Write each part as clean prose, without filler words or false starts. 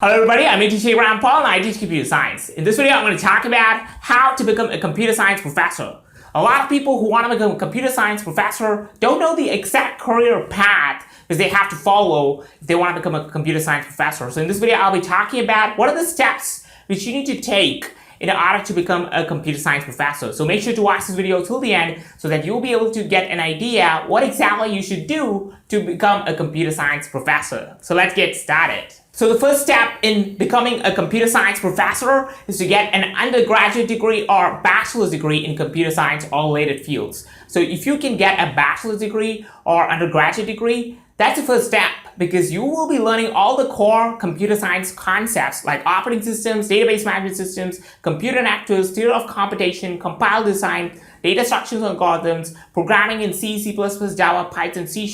Hello everybody, I'm your teacher Paul and I teach computer science. In this video I'm going to talk about how to become a computer science professor. A lot of people who want to become a computer science professor don't know the exact career path that they have to follow if they want to become a computer science professor. So in this video I'll be talking about what are the steps which you need to take in order to become a computer science professor. So make sure to watch this video till the end so that you'll be able to get an idea what exactly you should do to become a computer science professor. So let's get started. So the first step in becoming a computer science professor is to get an undergraduate degree or bachelor's degree in computer science or related fields. So if you can get a bachelor's degree or undergraduate degree, that's the first step because you will be learning all the core computer science concepts like operating systems, database management systems, computer networks, theory of computation, compile design, data structures and algorithms, programming in C, C++, Java, Python, C#,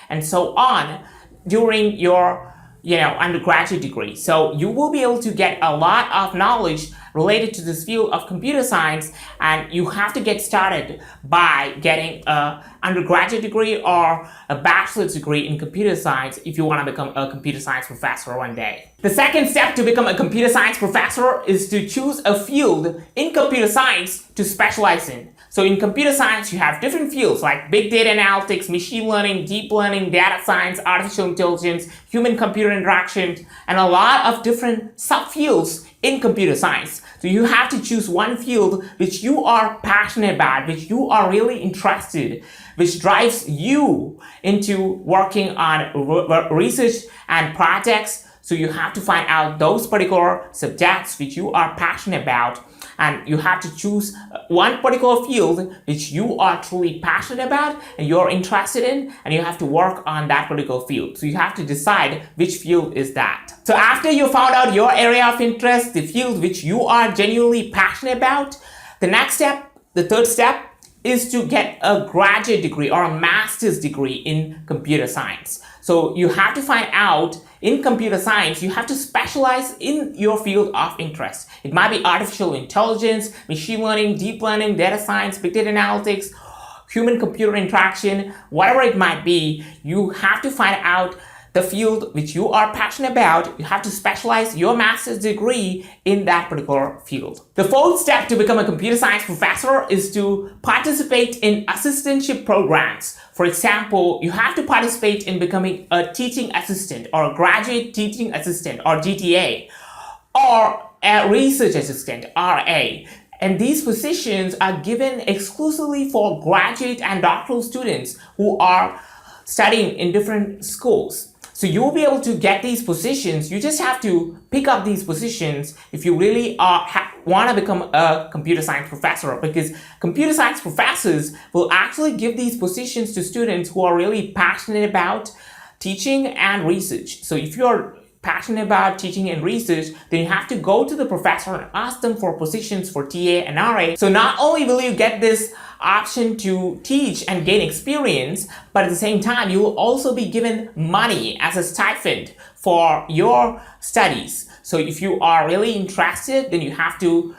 and so on during your undergraduate degree. So you will be able to get a lot of knowledge related to this field of computer science, and you have to get started by getting an undergraduate degree or a bachelor's degree in computer science if you want to become a computer science professor one day. The second step to become a computer science professor is to choose a field in computer science to specialize in. So in computer science, you have different fields like big data analytics, machine learning, deep learning, data science, artificial intelligence, human-computer interaction, and a lot of different subfields in computer science. So you have to choose one field which you are passionate about, which you are really interested, which drives you into working on research and projects. So you have to find out those particular subjects which you are passionate about, and you have to choose one particular field which you are truly passionate about and you're interested in, and you have to work on that particular field. So you have to decide which field is that. So after you found out your area of interest, the field which you are genuinely passionate about, the next step, the third step, is to get a graduate degree or a master's degree in computer science. So you have to find out in computer science, you have to specialize in your field of interest. It might be artificial intelligence, machine learning, deep learning, data science, big data analytics, human-computer interaction, whatever it might be. You have to find out the field which you are passionate about. You have to specialize your master's degree in that particular field. The fourth step to become a computer science professor is to participate in assistantship programs. For example, you have to participate in becoming a teaching assistant or a graduate teaching assistant or GTA, or a research assistant, RA. And these positions are given exclusively for graduate and doctoral students who are studying in different schools. So you'll be able to get these positions. You just have to pick up these positions if you really want to become a computer science professor, because computer science professors will actually give these positions to students who are really passionate about teaching and research. So if you're passionate about teaching and research, then you have to go to the professor and ask them for positions for TA and RA. So not only will you get this option to teach and gain experience, but at the same time, you will also be given money as a stipend for your studies. So if you are really interested, then you have to,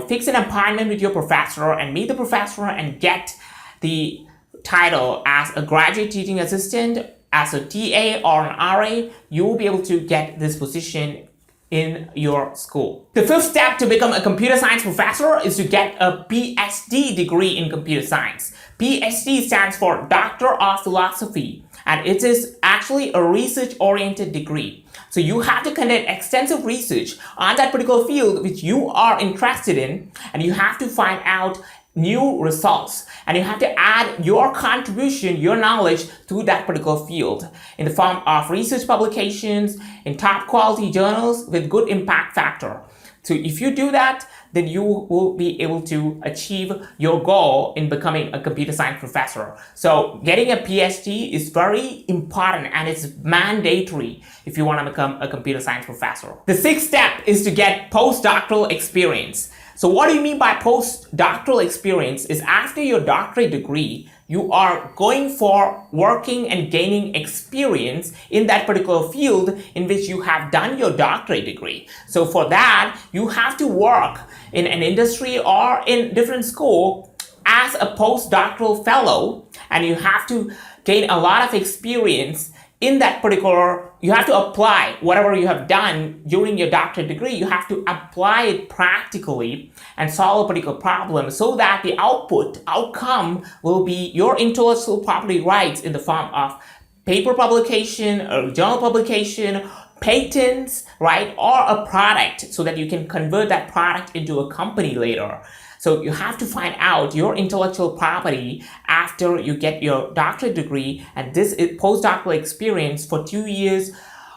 fix an appointment with your professor and meet the professor and get the title as a graduate teaching assistant, as a TA or an RA. You will be able to get this position in your school. The fifth step to become a computer science professor is to get a PhD degree in computer science. PhD stands for Doctor of Philosophy, and it is actually a research-oriented degree. So you have to conduct extensive research on that particular field which you are interested in, and you have to find out new results, and you have to add your contribution, your knowledge to that particular field in the form of research publications in top quality journals with good impact factor. So if you do that, then you will be able to achieve your goal in becoming a computer science professor. So getting a PhD is very important and it's mandatory if you want to become a computer science professor. The sixth step is to get postdoctoral experience. So what do you mean by postdoctoral experience is after your doctorate degree, you are going for working and gaining experience in that particular field in which you have done your doctorate degree. So for that, you have to work in an industry or in different school as a postdoctoral fellow, and you have to gain a lot of experience in that particular, you have to apply whatever you have done during your doctorate degree. You have to apply it practically and solve a particular problem so that the outcome will be your intellectual property rights in the form of paper publication or journal publication, patents, right, or a product, so that you can convert that product into a company later. So you have to find out your intellectual property after you get your doctorate degree, and this is postdoctoral experience for 2 years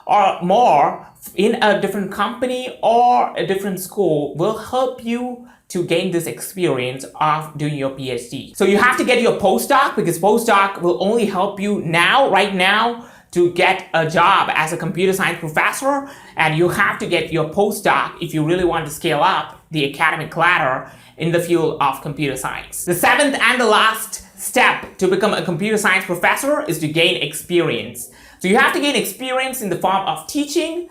or more in a different company or a different school will help you to gain this experience of doing your PhD. So you have to get your postdoc, because postdoc will only help you right now, to get a job as a computer science professor, and you have to get your postdoc if you really want to scale up the academic ladder in the field of computer science. The seventh and the last step to become a computer science professor is to gain experience. So you have to gain experience in the form of teaching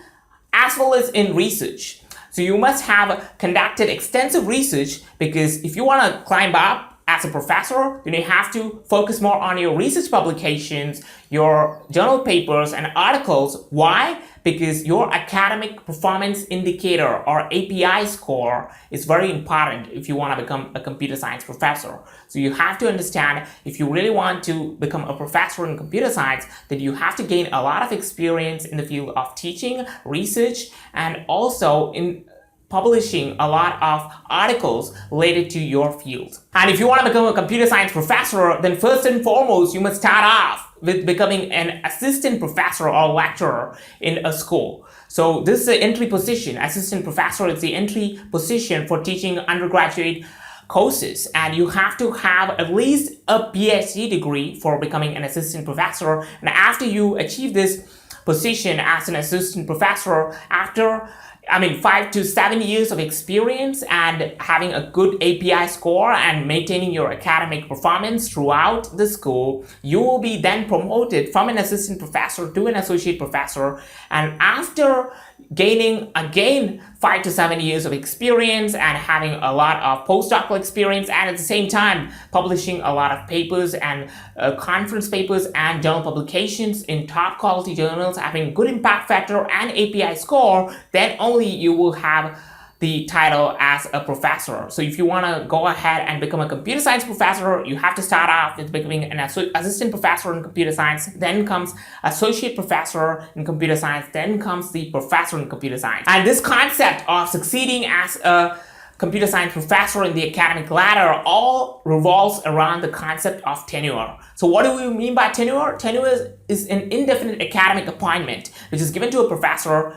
as well as in research. So you must have conducted extensive research, because if you want to climb up as a professor, then you have to focus more on your research publications, your journal papers and articles. Why? Because your academic performance indicator or API score is very important if you want to become a computer science professor. So you have to understand, if you really want to become a professor in computer science, then you have to gain a lot of experience in the field of teaching, research, and also in publishing a lot of articles related to your field. And if you want to become a computer science professor, then first and foremost, you must start off with becoming an assistant professor or lecturer in a school. So this is the entry position. Assistant professor is the entry position for teaching undergraduate courses, and you have to have at least a PhD degree for becoming an assistant professor. And after you achieve this position as an assistant professor, after 5 to 7 years of experience and having a good API score and maintaining your academic performance throughout the school, you will be then promoted from an assistant professor to an associate professor. And after gaining again 5 to 7 years of experience and having a lot of postdoctoral experience, and at the same time publishing a lot of papers and conference papers and journal publications in top quality journals, having good impact factor and API score, then only you will have the title as a professor. So if you want to go ahead and become a computer science professor, you have to start off with becoming an assistant professor in computer science, then comes associate professor in computer science, then comes the professor in computer science. And this concept of succeeding as a computer science professor in the academic ladder all revolves around the concept of tenure. So what do we mean by tenure? Tenure is an indefinite academic appointment which is given to a professor,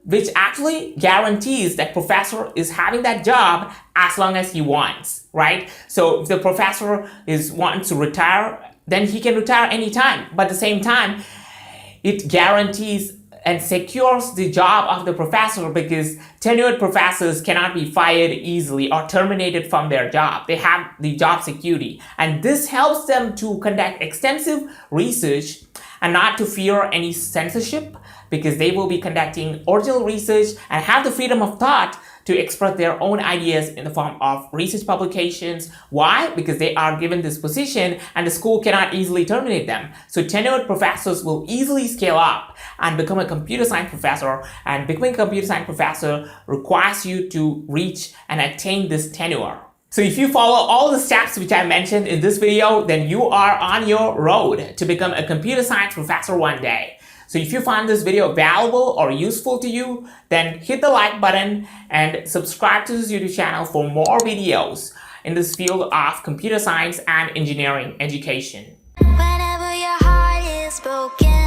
which actually guarantees that professor is having that job as long as he wants, right? So if the professor wants to retire, then he can retire anytime. But at the same time, it guarantees and secures the job of the professor, because tenured professors cannot be fired easily or terminated from their job. They have the job security. And this helps them to conduct extensive research and not to fear any censorship, because they will be conducting original research and have the freedom of thought to express their own ideas in the form of research publications. Why? Because they are given this position and the school cannot easily terminate them. So tenured professors will easily scale up and become a computer science professor, and becoming a computer science professor requires you to reach and attain this tenure. So if you follow all the steps which I mentioned in this video, then you are on your road to become a computer science professor one day. So if you found this video valuable or useful to you, then hit the like button and subscribe to this YouTube channel for more videos in this field of computer science and engineering education. Whenever your heart is broken.